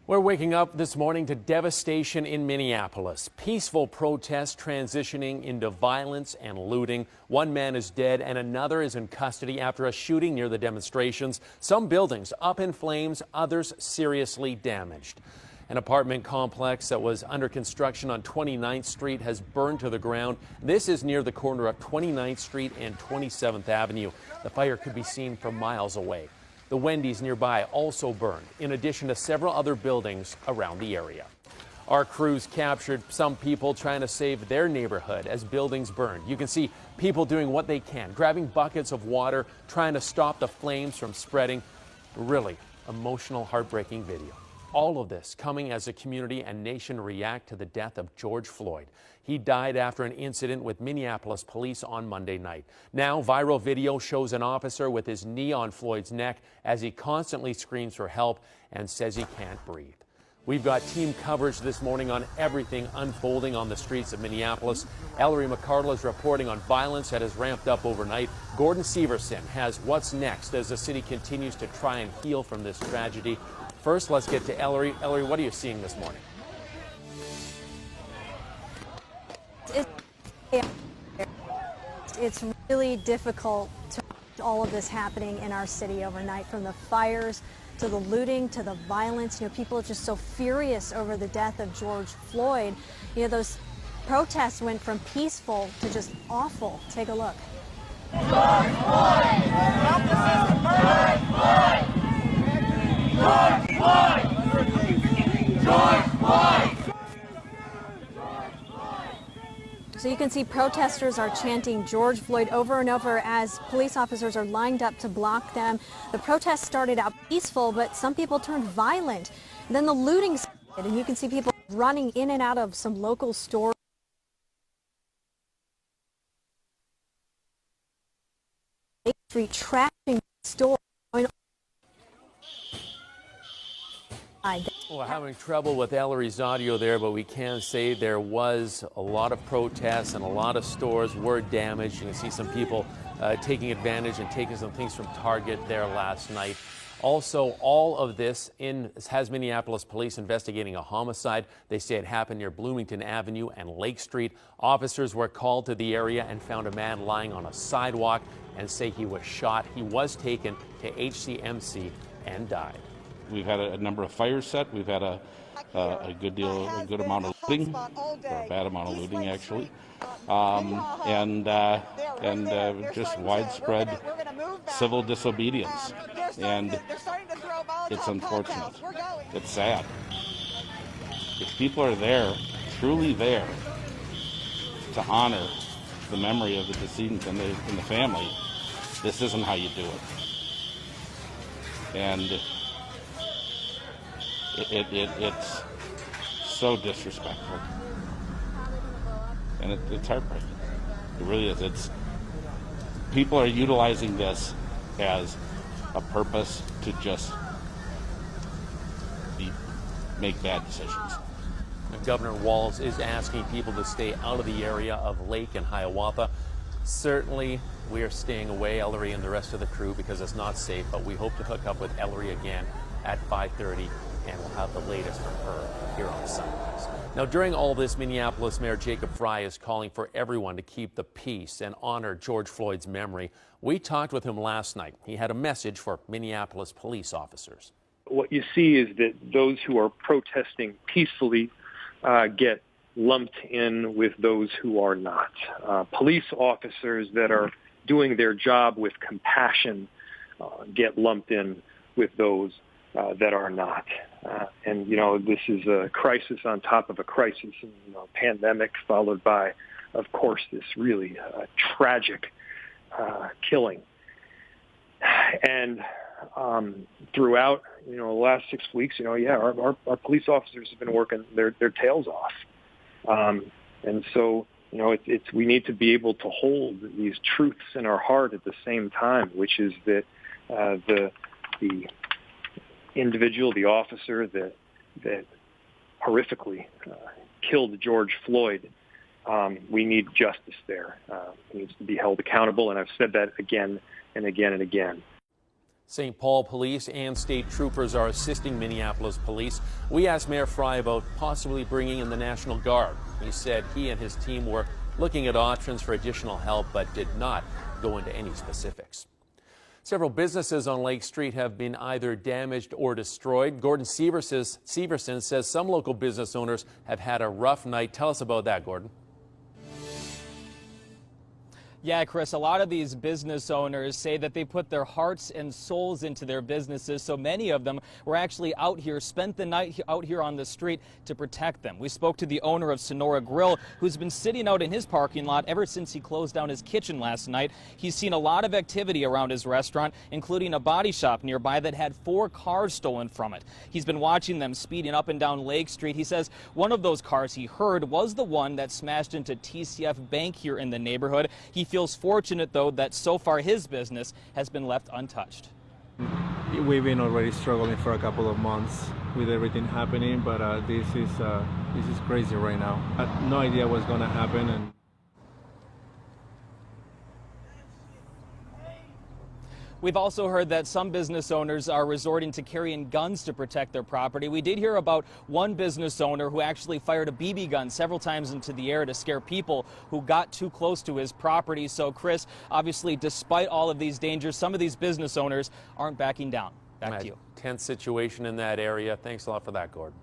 We're waking up this morning to devastation in Minneapolis. Peaceful protests transitioning into violence and looting. One man is dead and another is in custody after a shooting near the demonstrations. Some buildings up in flames, others seriously damaged. An apartment complex that was under construction on 29th Street has burned to the ground. This is near the corner of 29th Street and 27th Avenue. The fire could be seen from miles away. The Wendy's nearby also burned, in addition to several other buildings around the area. Our crews captured some people trying to save their neighborhood as buildings burned. You can see people doing what they can, grabbing buckets of water, trying to stop the flames from spreading. Really emotional, heartbreaking video. All of this coming as the community and nation react to the death of George Floyd. He died after an incident with Minneapolis police on Monday night. Now, viral video shows an officer with his knee on Floyd's neck as he constantly screams for help and says he can't breathe. We've got team coverage this morning on everything unfolding on the streets of Minneapolis. Ellery McCardle is reporting on violence that has ramped up overnight. Gordon Severson has what's next as the city continues to try and heal from this tragedy. First, let's get to Ellery. Ellery, what are you seeing this morning? It's really difficult to watch all of this happening in our city overnight, from the fires to the looting to the violence. You know, people are just so furious over the death of George Floyd. You know, those protests went from peaceful to just awful. Take a look. George Floyd! George Floyd! George Floyd! George Floyd! So you can see protesters are chanting George Floyd over and over as police officers are lined up to block them. The protest started out peaceful, but some people turned violent. And then the looting started, and you can see people running in and out of some local stores. Street trashing stores. Well, having trouble with Ellery's audio there, but we can say there was a lot of protests and a lot of stores were damaged. You can see some people taking advantage and taking some things from Target there last night. Also, all of this has Minneapolis police investigating a homicide. They say it happened near Bloomington Avenue and Lake Street. Officers were called to the area and found a man lying on a sidewalk and say he was shot. He was taken to HCMC and died. We've had a number of fires set. We've had a good amount of looting, or a bad amount of looting actually, and just widespread civil disobedience. And it's unfortunate. It's sad. If people are there, truly there, to honor the memory of the decedent and the family, this isn't how you do it. And it's so disrespectful, and it's heartbreaking. It really is. People are utilizing this as a purpose to just make bad decisions. Governor Walz is asking people to stay out of the area of Lake and Hiawatha. Certainly, we are staying away, Ellery and the rest of the crew, because it's not safe, but we hope to hook up with Ellery again at 5:30. And we'll have the latest from her here on Sunrise. Now, during all this, Minneapolis Mayor Jacob Frey is calling for everyone to keep the peace and honor George Floyd's memory. We talked with him last night. He had a message for Minneapolis police officers. What you see is that those who are protesting peacefully get lumped in with those who are not. Police officers that are doing their job with compassion get lumped in with those that are not. And, you know, this is a crisis on top of a crisis, pandemic followed by, of course, this really tragic killing. And throughout, the last 6 weeks, our police officers have been working their tails off. And so, we need to be able to hold these truths in our heart at the same time, which is that the individual, the officer that horrifically killed George Floyd, we need justice there. He needs to be held accountable, and I've said that again and again and again. St. Paul police and state troopers are assisting Minneapolis police. We asked Mayor Fry about possibly bringing in the National Guard. He said he and his team were looking at options for additional help, but did not go into any specifics. Several businesses on Lake Street have been either damaged or destroyed. Gordon Severson says some local business owners have had a rough night. Tell us about that, Gordon. Yeah, Chris, a lot of these business owners say that they put their hearts and souls into their businesses, so many of them were actually out here, spent the night out here on the street to protect them. We spoke to the owner of Sonora Grill, who's been sitting out in his parking lot ever since he closed down his kitchen last night. He's seen a lot of activity around his restaurant, including a body shop nearby that had 4 cars stolen from it. He's been watching them speeding up and down Lake Street. He says one of those cars he heard was the one that smashed into TCF Bank here in the neighborhood. He feels fortunate, though, that so far his business has been left untouched. We've been already struggling for a couple of months with everything happening, but this is crazy right now. I had no idea what's going to happen. And we've also heard that some business owners are resorting to carrying guns to protect their property. We did hear about one business owner who actually fired a BB gun several times into the air to scare people who got too close to his property. So, Chris, obviously, despite all of these dangers, some of these business owners aren't backing down. Back to you. Tense situation in that area. Thanks a lot for that, Gordon.